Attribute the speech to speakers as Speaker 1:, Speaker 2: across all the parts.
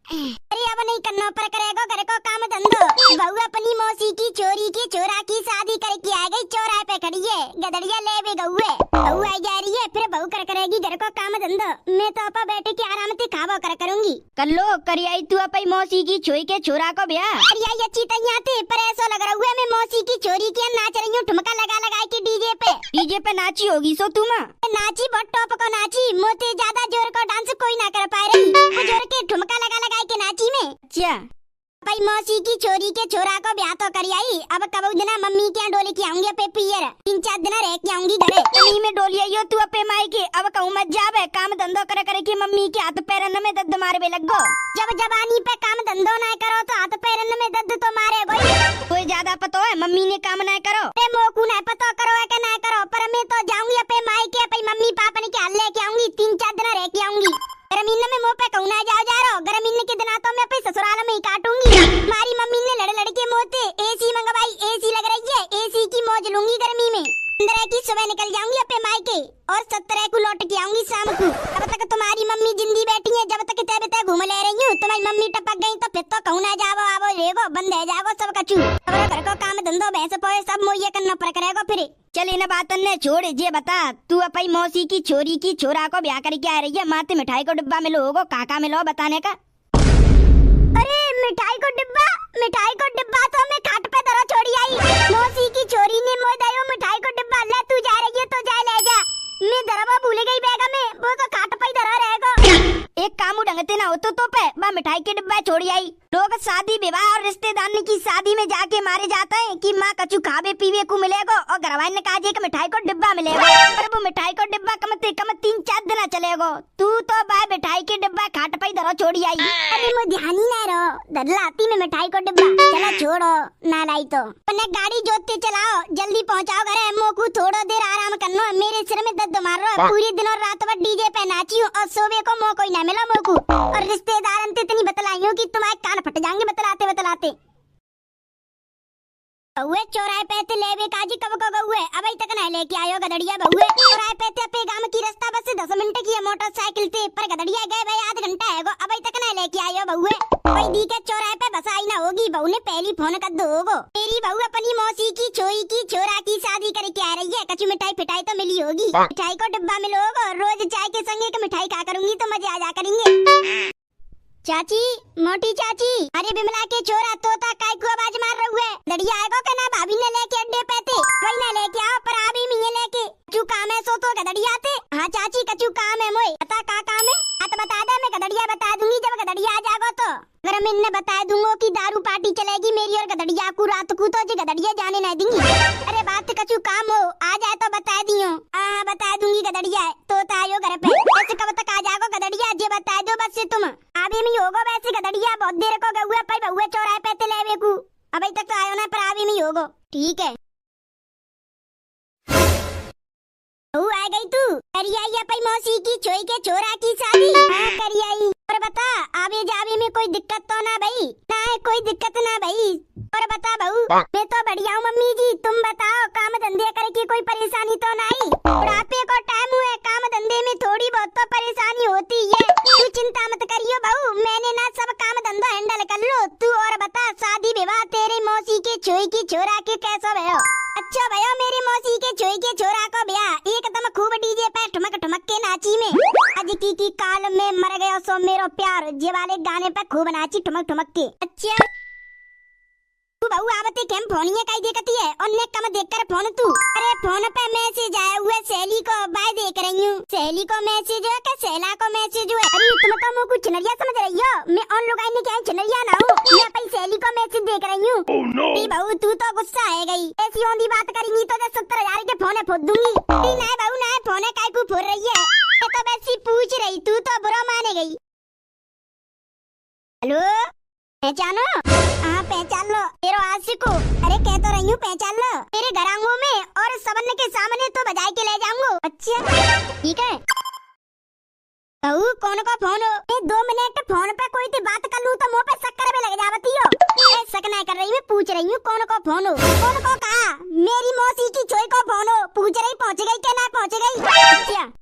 Speaker 1: अरे अब नहीं करना पर करेगा घर को काम धंधो। बहू अपनी मौसी की चोरी की चोरा की शादी करके आ गई, चौराहे पे खड़ी है गदड़िया ले बे गहुए। बहू आई जा रही है फिर बहू कर करेगी घर को काम धंधो। मैं तो अपा बैठे के आराम से खावा कर करूंगी।
Speaker 2: कर लो करियाई तू अपनी मौसी की छोई के छोरा को ब्याह।
Speaker 1: अरे आई अच्छी तैयार थे पर ऐसा लग रहा है मैं मौसी की चोरी की नाच रही हूँ ठुमका लगा लगा के डीजे पे
Speaker 2: नाची होगी सो तुम।
Speaker 1: नाची बहुत टॉप को नाची, मोते ज्यादा जोर को डांस कोई ना कर पा रही। वो जोर के ठुमका लगा लगा के नाची में।
Speaker 2: अच्छा
Speaker 1: भाई मौसी की चोरी के छोरा को ब्याह तो करी आई। अब कब दिन मम्मी के डोले की आऊंगी पे पियर 3-4 दिन रह के आऊंगी घरे।
Speaker 2: मम्मी में डोली आइयो तू अपे माई के। अब कहूँ मत जावे काम धंधो करे करे की मम्मी के हाथ पैरन में दर्द मारे बे लगो।
Speaker 1: जब जवानी पे काम धंधो ना करो तो हाथ पैरन में दर्द तो मारे भाई।
Speaker 2: कोई ज्यादा पतो है मम्मी ने काम ना करो।
Speaker 1: मोकू ना पतो करो है कि ना करो पर मैं तो जाऊंगी अपे माई के अपनी मम्मी पापा ने के हाल लेके आऊंगी 3-4 दिन रह के आऊंगी। गर्मीन में मुँह पे कहूँ ना जाओ जा रहा। गर्मीन के दिन तो मैं अपने ससुराल में ही काटूंगी। हमारी मम्मी ने लड़ लड़ के मोते एसी मंगवाई, एसी लग रही है, एसी की मौज लूंगी गर्मी में। 15 की सुबह निकल जाऊंगी अपने मायके और 17 को लौट के आऊंगी शाम को। तब तक तुम्हारी मम्मी जिंदी बैठी है, जब तक तब घूम ले रही हूँ। तुम्हारी मम्मी टपक गई तो फिर तो कहूँ ना जाओ आवो रेगो बंद है जाओ सब कचू। घर को काम धंधो भैंस पोए सब मोये करना पर करेगा फिर।
Speaker 2: चल इन बातन ने छोड़ जे बता तू अपनी मौसी की छोरी की छोरा को ब्याह करके आ रही है। माते मिठाई को डिब्बा मिलो होगो काका मिलो बताने का।
Speaker 1: अरे मिठाई को डिब्बा तो मैं खाट पे धरो छोड़ी आई। मौसी की छोरी ने मोय दयो मिठाई को डिब्बा ले तू जा रही है तो जा ले जा। मैं धरवा भूल गई बैग में, वो तो खाट पे धरा रहेगा।
Speaker 2: एक काम ढंगते ना हो तो पे बा मिठाई के डिब्बा छोड़ी आई। लोग शादी विवाह और रिश्तेदार की शादी में जाके मारे जाते हैं कि माँ कछु खावे पीवे को मिलेगा और घरवाइन ने कहा कि मिठाई को डिब्बा मिलेगा। पर वो मिठाई को डिब्बा कम से कम 3-4 दिन चलेगा। तू तो बा मिठाई के डिब्बा खाट पे धरो छोड़ी आई।
Speaker 1: अरे मैं ध्यान ही ना रहो दरलाती में मिठाई को डिब्बा। चला छोड़ो ना लाई तो पन्ने गाड़ी जोतते चलाओ जल्दी पहुँचाओ घरे। मोकू थोड़ा देर आराम करनो, मेरे सिर में दर्द मार रहा है। पूरी दिन और रात भर डीजे पे नाची हूँ और सोवे को मौका ही ना मिला मोकू। और रिश्तेदार इतनी बतलाइयों कि तुम्हारे कान फट जाएंगे बतलाते बतलाते। बउए चौराहे पे थे लेवे काजी कब को गउए अभी तक ना लेके आयो गदड़िया। बउए चौराहे पे थे पे गांव की रास्ता बस 10 मिनट की है मोटरसाइकिल से, पर गदड़िया गए भाई आध घंटा है अभी तक ना लेके आयो। बउए भाई दी के चौराहे पे बस आई ना होगी। बहू ने पहली फोन कर दो होगो। मेरी बहू अपनी मौसी की छोई की छोरा की शादी करके आ रही है। कच्ची मिठाई पिटाई तो मिली होगी, मिठाई को डिब्बा मिलो होगा। रोज चाय के संग एक मिठाई खा करूंगी तो मजे आ जा करेंगे। चाची मोटी चाची, अरे बिमला के छोरा तोता काय को आवाज मार रहा है। लड़िया आएगा क्या ना भाभी ने लेके अड्डे पे थे वही ना लेके आओ पर अभी मैं लेके कचू काम है सो तो गदड़िया थे। हाँ चाची कचू काम है मोए बता का काम है। तो बता दे मैं गदड़िया बता दूंगी जब गदड़िया आ जाएगा तो। अगर मैं इन्हें बता दूंगा कि दारू पार्टी चलेगी मेरी और गदड़िया को रात को तो जी गदड़िया जाने नहीं देंगी। अरे बात कचू काम हो आ जाए तो बता दियो। हाँ बता दूंगी गदड़िया तो आयो घर पे। वैसे कब तक आ जाओ गदड़िया जे बता दो बस से तुम अभी में होगा। वैसे गदड़िया बहुत देर को गए पाई बहुए चौराहे पे ते लेवे को अभी तक तो आयो ना पर अभी में होगा। ठीक है बहू आ गई तू करियाई अपनी मौसी की छोई के छोरा की शादी। हाँ करियाई और बता आवे जावे में कोई दिक्कत तो ना भाई। ना है कोई दिक्कत ना भाई। और बता बहू मैं तो बढ़िया हूँ मम्मी जी, तुम बताओ काम धंधे करे की कोई परेशानी तो नहीं। बुढ़ापे को टाइम हुए काम धंधे में थोड़ी बहुत तो परेशानी होती है। तू चिंता मत करियो बहू मैंने ना सब काम धंधा हैंडल कर लो। तू और बता शादी विवाह तेरे मौसी के छोई की छोरा के कैसा भयो। अच्छा भैया मेरी मौसी के छोई के छोरा को ब्याह एकदम खूब डीजे पे ठुमक ठुमक के नाची में। आज की काल में मर गया सो मेरो प्यार जे वाले गाने पे खूब नाची ठुमक ठुमक के। अच्छा तू बहू आवते केम फोनिए काई देखती है और ने कम देखकर फोन तू। अरे फोन पे मैसेज आया हुआ सहेली को बाय देख रही हूँ। सहेली को मैसेज है क्या सहेला को मैसेज है। अरे तुम तो मुझे कुछ चिनरिया समझ रही हो, मैं और लोग आने क्या चिनरिया ना हूँ। मैं अपनी सहेली को मैसेज देख रही हूँ।
Speaker 3: Oh, no.
Speaker 1: बहू तू तो गुस्सा है गई ऐसी औंधी बात करेंगी तो 70,000 के फोन फोड़ दूंगी। नहीं बहू ना फोन काय को फोड़ रही है तो वैसी पूछ रही तू तो बुरा माने गई। हेलो पहचानो? हाँ पहचान लो तेरो आशिक को। अरे कह तो रही हूँ पहचान लो तेरे घरांगों में और सबन के सामने तो बजाई के ले जाऊंगा। अच्छा ठीक है बहू कौन को फोन हो। 2 मिनट फोन पे कोई ती बात कर लूँ तो मुँह पे शक्कर भी लग जावती हो। शक नहीं कर रही मैं पूछ रही हूँ कौन को फोन हो। कौन को कहा मेरी मौसी की छोई को फोन हो। पूछ रही पहुँच गई क्या ना पहुँच गई। अच्छा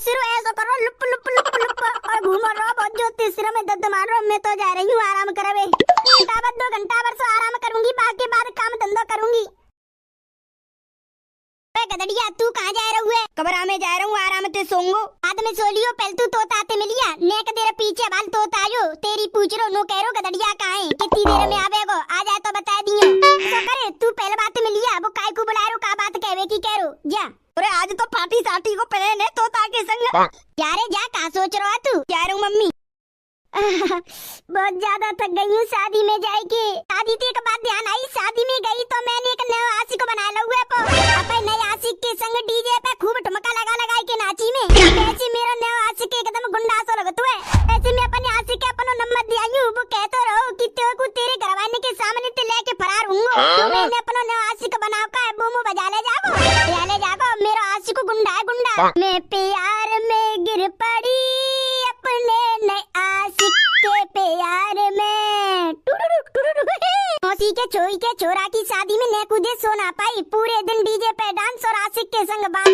Speaker 1: सिर ऐसा करो लुप लुप लुप लुप और घूमो रहो बहुत जो तीसरे पैरों में दर्द मार रहा, मैं तो जा रही हूँ आराम करवे। घंटा बाद 2 घंटा बरसो आराम करूंगी, बाकी बाद काम धंधा करूंगी। गदड़िया तू कहाँ जा रहा है?
Speaker 2: कमरा में जा रहा हूँ आराम से सोऊंगो।
Speaker 1: बाद में सो लियो, पहले तू तोता आते मिलिया नेक देर पीछे बाल तोता आयो तेरी पूछ रो नो कह रो गदड़िया कहाँ है, कितनी देर में आवेगो, आ जाए तो बता दियो। तो करे तू पहले बात मिलिया, वो काय को बुला रो, का बात कहवे की कह रो जा।
Speaker 2: अरे आज तो पार्टी साटी को प्लान है तोता के संग।
Speaker 1: यारे जा, कहाँ सोच रहा तू?
Speaker 2: जा रहा हूँ मम्मी।
Speaker 1: बहुत ज्यादा थक गई हूँ शादी में जाएगी। शादी थी एक बात ध्यान आई, शादी में गई तो मैंने एक नया आशिक बना लूँ अपने नए आशिक के संग डीजे पे खूब ठुमका लगा लगा के नाची में। ऐसे मेरा नया आशिक एकदम गुंडा सा लगता है, ऐसे मैं अपने आशिक के अपनो नंबर दिया हूँ, वो कहते रहो कि तेरे को तेरे घरवाले के सामने ते लेके फरार हूँ। तो मैंने अपनो नया आशिक बना का बूमू बजा ले जागो मेरा आशिक गुंडा है गुंडा। मैं प्यार में गिर पड़ी अपने नए आशिक के प्यार में। मौसी के चोई के चोरा की शादी में न कूदे सो ना पाई, पूरे दिन डीजे पे डांस और आशिक के संग बात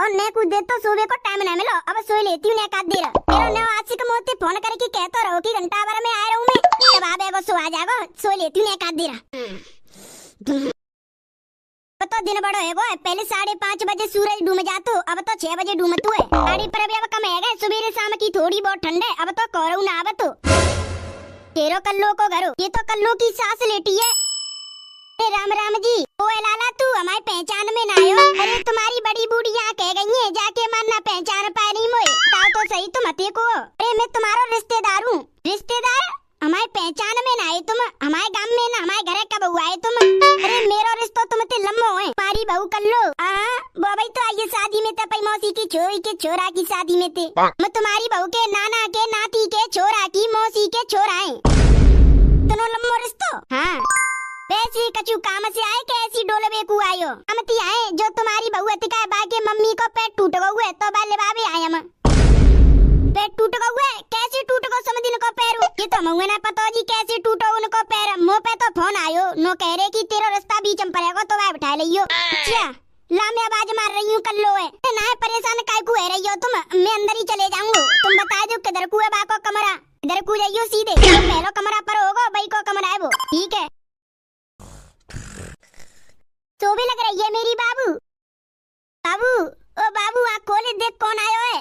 Speaker 1: और न कूदे तो सोवे को टाइम न मिलो, अब सो लेती हूँ एक आध देर। मेरा नया आशिक मोते फोन करके कहता रहो कि घंटा भर में आ रहा हूँ मैं, जब आवेगो सो आ जागो, सो लेती हूँ एक आध देर। तो दिन बड़ो है वो, पहले 5:30 बजे सूरज डूब जातो, अब तो 6 बजे डूबतू है। गाड़ी पर भी अब कम है, सुबह शाम की थोड़ी बहुत ठंड है, अब तो कोरू ना आवतो। तेरो कल्लो को घरो, ये तो कल्लो की सांस लेटी है। राम राम जी, ओ लाला तू हमारी पहचान में ना आयो। अरे तुम्हारी बड़ी बूढ़िया कह गई है, जाके मानना पहचान पाए नहीं मोए, बताओ तो सही तुम हते को। अरे मैं तुम्हारा रिश्तेदार हूँ। रिश्तेदार? हमारे पहचान में ना आए तुम, हमारे गांव में ना हमारे घर कब हुआ है तुम? अरे मेरा रिश्ता तुमसे लम्बो है, हमारी बहू कल्लो। बाबा तो आइए शादी में तपई मौसी की छोरी के छोरा की शादी में थे। मैं तुम्हारी बहू के नाना के नाती के छोरा की मौसी के छोरा है। तुनो लम्बो रिश्तो? हाँ। वैसे कछु काम से आए के ऐसी डोलवे को आयो? हम ती आए जो तुम्हारी बहू अतिका बाके मम्मी को पेट टूट गए तो बाले बाबे आए हम। पेट टूट गए? कैसे टूट गो समझ इनको पैर? ये तो मुझे ना पता जी कैसे टूटो उनको पैर। मुँह पे तो फोन आयो, नो कह रहे कि तेरा रास्ता बीच में पड़ेगा तो वह बिठा लियो। अच्छा ला मैं आवाज मार रही हूँ कल्लो है ना, परेशान काय को है रही हो तुम? मैं अंदर ही चले जाऊंगा, तुम बता दो किधर को है बाको कमरा। इधर को जाइयो सीधे, पहलो कमरा पर होगा भाई को कमरा है वो, ठीक है? तो भी लग रही है मेरी बाबू। बाबू ओ बाबू आँख खोले देख कौन आयो है।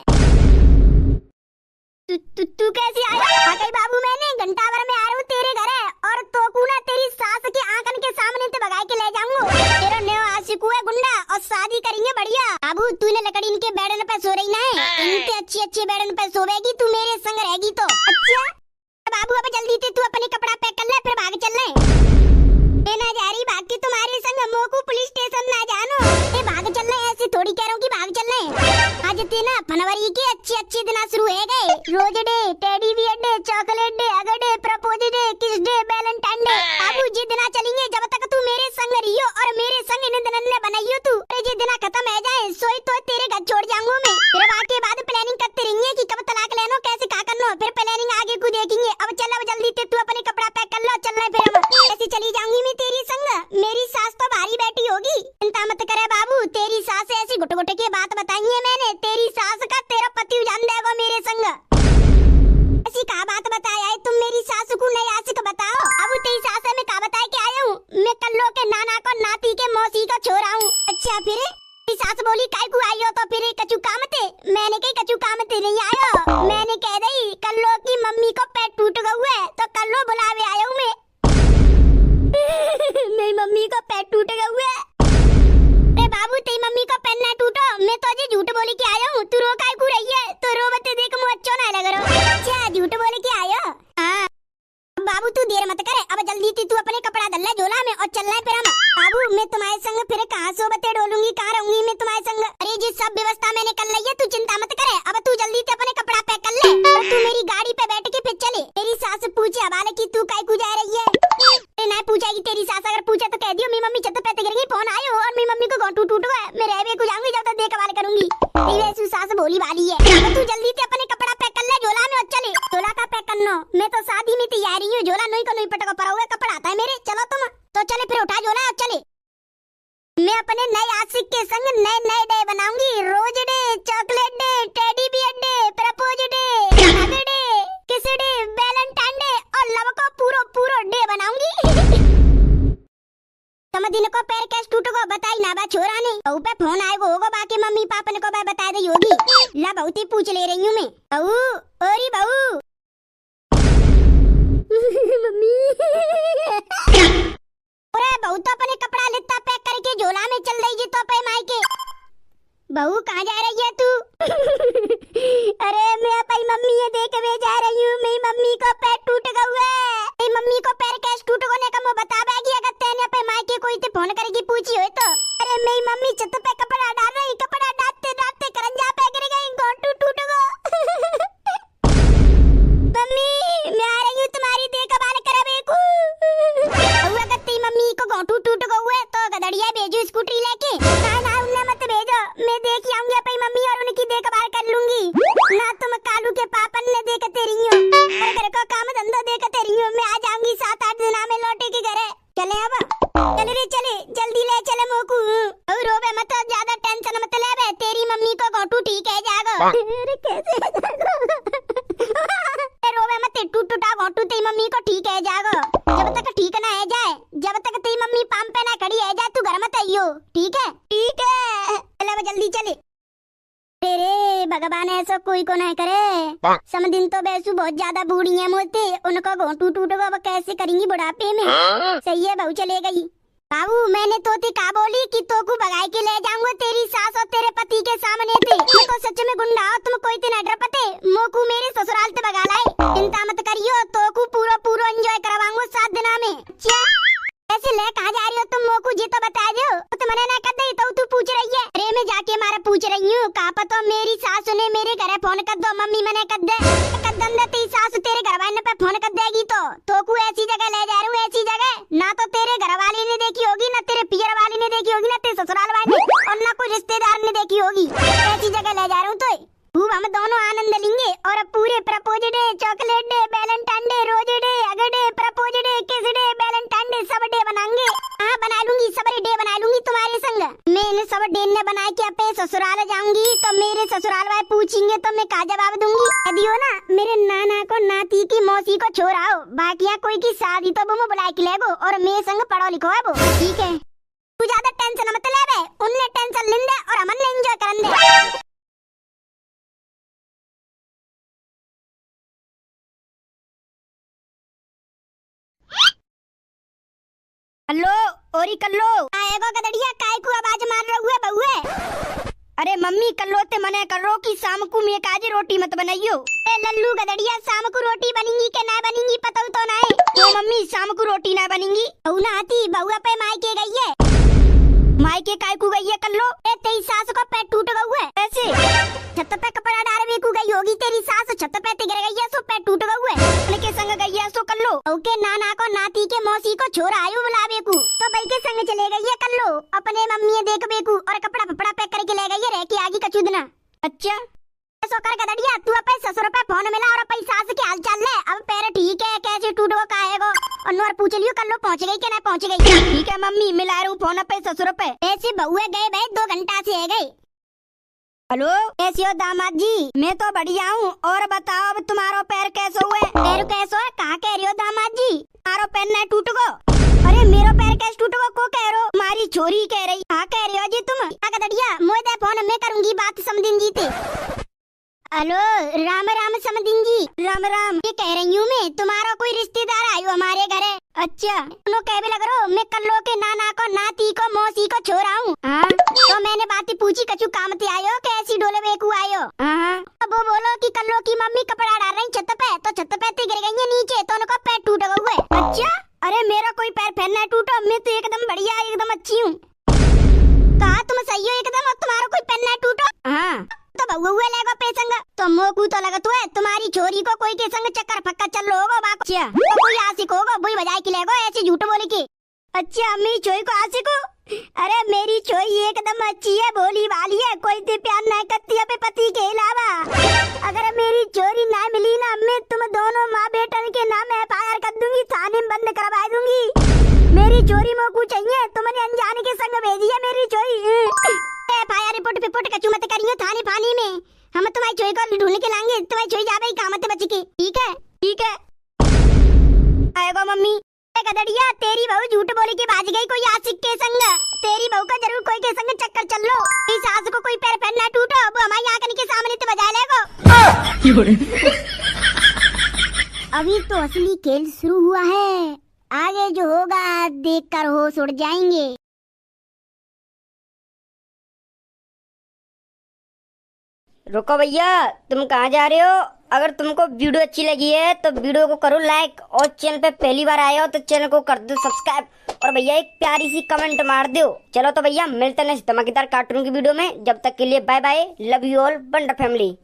Speaker 1: तू कैसे आया? आ गई बाबू, मैंने घंटा भर में आ रहा हूँ तेरे घर है, और तो ना तेरी सास के आंखन के सामने ते भगा के ले जाऊंगा। तेरा नया आशिक है गुंडा और शादी करेंगे बढ़िया। बाबू तूने लकड़ी इनके बेडन पे सो रही ना है, इनके अच्छे बेडन पे सोवेगी तू, मेरे संग रहेगी तो। अच्छा बाबू अब जल्दी से तू अपने कपड़ा पैक कर ले, फिर भाग चल ले। मैं ना जा रही भाग के तुम्हारे संग, मोको पुलिस स्टेशन ना जानो। ए भाग चल ले, ऐसे थोड़ी कह रहा हूँ कि भाग चल ले। आज तेना फरवरी के अच्छे दिन शुरू है गए, rose day, teddy bear day, chocolate day, hug day, propose day, kiss day, Valentine day. बाबू जी दिन चलेंगे जब तक तू मेरे संग रहियो और मेरे संग इन दिन ने बनाइयो तू। अरे जी दिन खत्म है जाए सोई तो तेरे घर छोड़ जाऊंगा मैं। फिर आके बाद प्लानिंग करते रहेंगे कि कब तलाक लेनो, कैसे क्या करनो, फिर प्लानिंग आगे को देखेंगे। अब चल अब जल्दी से तू अपने कपड़ा पैक कर लो, चल रहे फिर हम ऐसे चली जाऊंगी मैं तेरी संग। मेरी सास तो भारी बैठी होगी, चिंता मत करे बाबू, तेरी सास ऐसी घुट घुट की बात बताई है मैंने, तेरी सास का तेरा पति जान देगा मेरे संग। ऐसी क्या बात बताया है तुम मेरी सास को? नई आशिक बताओ। अब तेरी सास में क्या बताए के आया हूँ मैं? कल्लो के नाना को नाती के मौसी का छोरा हूँ। अच्छा फिर तेरी सास बोली काय को आई हो, तो फिर कछु काम थे? मैंने कही कछु काम थे नहीं आयो, मैंने कह दी कल्लो की मम्मी को पेट टूट गया है तो कल्लो बुलावे आया हूँ मैं। मेरी मम्मी का पेट टूट गया है। अरे बाबू तेरी मम्मी का पेट ना टूटो, मैं तो अजय झूठ बोल के आया हूँ, तू रो काय को रही है? तो रो बते देख मुझे अच्छा ना लग रहा। अच्छा झूठ बोल के आयो? हाँ बाबू तू देर मत करे, अब जल्दी तू अपने कपड़ा डाल ले झोला में और चल रहे फिर हम। बाबू मैं तुम्हारे संग फिर कहाँ सो बते डोलूंगी, कहाँ रहूंगी मैं तुम्हारे संग? अरे जी सब व्यवस्था मैंने कर ली है, तू चिंता मत करे। अब तू जल्दी से अपने कपड़ा पैक कर ले और तू मेरी गाड़ी पे बैठ के फिर चले। तेरी सास पूछे हवाले की तू काय को जा रही है? नहीं पूछेगी तेरी सास, अगर पूछे तो कह दियो मेरी मम्मी छत पे गिर गई, फोन आयो और मेरी मम्मी को घोटू टूट गया, मैं रहवे को जाऊंगी जब तक देखभाल करूंगी। तेरी सास भोली वाली है। तो तू जल्दी से अपने कपड़ा पैक कर ले झोला में और चले। झोला का पैक करना, मैं तो शादी में तैयारी हूँ, झोला नहीं को नहीं पटका पड़ा हुआ कपड़ा आता है मेरे। चलो तुम तो चले फिर उठा झोला और चले। मैं अपने नए आशिक के संग नए डे बनाऊंगी, rose day, chocolate day, teddy bear day, propose day, hug day, kiss बताई ना बा छोरा ने बहू पे फोन आएगो होगा बाकी मम्मी पापा ने को बा बता दे होगी। ला बहुत ही पूछ ले रही हूँ मैं। बहू ओरी बहू मम्मी अरे बहू तो अपने कपड़ा लित्ता पैक करके झोला में चल रही जी तो पे मायके। बहू कहाँ जा रही है तू? अरे मैं अपनी मम्मी ये देख के जा रही हूँ। मेरी मम्मी को पैर टूट गया है। मेरी मम्मी को पैर कैसे टूट गया का मैं बता बैगी अगर तेने अपने मायके कोई ते फोन करके पूछी हो तो। अरे मेरी मम्मी छत पे कपड़ा डाल रही, कपड़ा डालते डालते करंजा पे गिर गई, गोंटू टूट गया। मम्मी मैं आ रही हूँ तुम्हारी देखभाल करावेकू। हुआ करती मम्मी को गोंटू टूट गया है तो गदड़िया भेजो स्कूटी लेके। ना ना उन्हें मत भेजो, मैं देख आऊंगी अपनी मम्मी और उनकी देखभाल कर लूंगी। ना तुम कालू के पापन ने देखते रही हो और घर का काम धंधा देखते रही हो। मैं आ जाऊंगी 7-8 दिन में लौटे के घरे। चले अब चले रे चले जल्दी ले चले मोकू। और रोवे मत, ज्यादा टेंशन मत ले बे। तेरी मम्मी को गोंटू ठीक है जागो। अरे कैसे रोवे मत, टूट टूटा गोंटू तेरी मम्मी को ठीक है जागो। जब तक ठीक ना है जाए, जब तक तेरी मम्मी पाम पे ना खड़ी है जाए तू घर मत आइयो। ठीक है ठीक है चले अब जल्दी चले। रे भगवान ऐसा कोई को नहीं करे। समदिन तो बैसू बहुत ज्यादा बूढ़ी है मोते, उनको गोंटू टूट गया कैसे करेंगी बुढ़ापे में। सही है बहू चले गई। बाबू मैंने तोते का बोली कि तो को भगाई के ले जाऊंगा तेरी सास और तेरे पति के सामने थे। मैं तो सच में गुंडा हो, तुम कोई ते न डर पते मोकू मेरे ससुराल ते भगा लाए। चिंता मत करियो, तो को पूरा एंजॉय करवाऊंगा 7 दिन में। क्या ऐसे ले कहाँ जा रही हो तुम मोकू जी तो बता दो। तो मैंने ना कर दे तो तू पूछ रही है। अरे मैं जाके मारा पूछ रही हूँ कहाँ पता मेरी सास ने मेरे घर फोन कर दो मम्मी मैंने कर दे कदम दे तेरी सास तेरे घर वाले पे फोन कर देगी तो को ऐसी जगह ले जा रही हूँ। ऐसी जगह ना तो तेरे घर वाले ने देखी होगी, ना तेरे पियर वाले ने देखी होगी, ना तेरे ससुराल वाले और ना कोई रिश्तेदार ने देखी होगी। ऐसी जगह ले जा रहा हूँ तो खूब हम दोनों आनंद लेंगे और पूरे propose day, chocolate day, Valentine day, rose day, hug day, propose day, kiss day, Valentine day सब डे बनाएंगे। हाँ बना लूंगी, सब डे बना लूंगी तुम्हारे संग। मैंने सब डे ने बना के अपने ससुराल जाऊंगी तो मेरे ससुराल वाले पूछेंगे तो मैं क्या जवाब दूंगी। यदि हो ना मेरे नाना को नाती की मौसी को छोड़ाओ, बाकी कोई की शादी तो वो बुला के लेगो और मेरे संग पढ़ो लिखो है वो। ठीक है तू ज्यादा टेंशन मत ले बे, उनने टेंशन लेंदे और हमन एंजॉय करन दे।
Speaker 2: हेलो ओरी कल्लो
Speaker 1: आएगो गदड़िया काय को आवाज मार रहा हुआ बहुए।
Speaker 2: अरे मम्मी कल्लो ते मने करो कि शाम को मैं काजी रोटी मत बनाइयो।
Speaker 1: ए लल्लू गदड़िया शाम को रोटी बनेगी के ना बनेगी पता तो ना है।
Speaker 2: तो मम्मी शाम को रोटी ना बनेगी।
Speaker 1: बहू ना आती बहुआ पे मायके गई है।
Speaker 2: मायके काय को गई है कल्लो?
Speaker 1: ए तेरी सास को पैर टूट गया है।
Speaker 2: कैसे?
Speaker 1: छत पे कपड़ा डालने को गई होगी तेरी सास, छत पे गिर गई है सो पैर टूट गया है।
Speaker 2: उनके संग गई है सो कल्लो।
Speaker 1: ओके नाना को नाती के मौसी को छोरा आयु बुलावे को तो भाई के संग चले गई है कल्लो। अपने मम्मी देखबे को और कपड़ा फपड़ा पैक करके ले गई है रह के आगे कचुदना।
Speaker 2: अच्छा
Speaker 1: सो कर गदड़िया तू अपने ससुर पे फोन मिला और अपनी सास के हाल चाल ले। अब पैर ठीक है कैसे टूट गो काहेगो और नोर पूछ लियो कल्लो पहुंच गई के ना पहुंच गई।
Speaker 2: ठीक है मम्मी मिला रहा हूँ फोन पे ससुर पे।
Speaker 1: ऐसे बहुए गए भाई 2 घंटा से है गए।
Speaker 2: हेलो कैसे हो दामाद जी? मैं तो बढ़िया हूँ और बताओ अब तुम्हारो पैर कैसे हुए?
Speaker 1: पैर कैसे है कहाँ कह रही हो दामाद जी?
Speaker 2: तुम्हारो पैर ना टूट गो? अरे मेरो पैर कैसे टूट गो को कह रहे हो? हमारी छोरी कह रही। हाँ कह रही हो जी तुम?
Speaker 1: गदड़िया मोए दे फोन मैं करूंगी बात समदिन जी थे। हेलो राम राम समदिन जी।
Speaker 2: राम राम।
Speaker 1: ये कह रही हूँ मैं तुम्हारा कोई रिश्तेदार आयो हमारे घर है।
Speaker 2: अच्छा
Speaker 1: नो कह भी लग रहा मैं कल्लो के नाना को नाती को मौसी को छोरा हूँ।
Speaker 2: हाँ
Speaker 1: तो मैंने बात पूछी कछु काम ते आयो कैसी डोले बेकू आयो।
Speaker 2: हाँ
Speaker 1: अब वो बोलो कि कल्लो की मम्मी कपड़ा डाल रही छत पे तो छत पे ते गिर गई है नीचे तो उनको पैर टूट गया है।
Speaker 2: अच्छा अरे मेरा कोई पैर फिर ना टूटो, मैं तो एकदम बढ़िया एकदम अच्छी हूँ।
Speaker 1: कहा तुम सही हो एकदम और तुम्हारा कोई पैर ना टूटो?
Speaker 2: हाँ
Speaker 1: तो बहुआ हुए लेगो पे संग तो मोकू तो लगत हुए तुम्हारी छोरी को कोई के संग चक्कर फक्का चल लो होगो बाको।
Speaker 2: क्या
Speaker 1: तो कोई आशिक होगो बुई बजाए के लेगो ऐसे झूठ बोले के।
Speaker 2: अच्छा मेरी छोरी को आशिक हो? अरे मेरी छोरी एकदम अच्छी है, भोली वाली है, कोई से प्यार नहीं करती अपने पति के अलावा। अगर मेरी छोरी ना मिली ना मैं तुम दोनों माँ बेटन के नाम FIR कर दूंगी, थाने में बंद करवा दूंगी। मेरी छोरी मोकू चाहिए, तुमने अनजाने के संग भेजी है मेरी छोरी।
Speaker 1: FIR रिपोर्ट कछु मत करियो थाने फानी में, हम तुम्हारी छोरी को ढूंढ के लाएंगे, तुम्हारी छोरी जावे काम मत बच के। ठीक है
Speaker 2: ठीक है आएगा मम्मी।
Speaker 1: अबे गदड़िया, तेरी बहू झूठ बोली के भाज गई कोई आशिक के संग। तेरी बहू का जरूर कोई के संग चक्कर चल लो। इस सास को कोई पैर पैर ना टूटो, अब हमारी आंखन के सामने तो बजा लेगो। अभी तो असली खेल शुरू हुआ है, आगे जो होगा देखकर होश उड़ जाएंगे।
Speaker 2: रुको भैया, तुम कहाँ जा रहे हो? अगर तुमको वीडियो अच्छी लगी है तो वीडियो को करो लाइक, और चैनल पे पहली बार आए हो तो चैनल को कर दो सब्सक्राइब, और भैया एक प्यारी सी कमेंट मार दो। चलो तो भैया मिलते हैं नेक्स्ट धमाकेदार कार्टून की वीडियो में, जब तक के लिए bye bye, love you all, wonder family.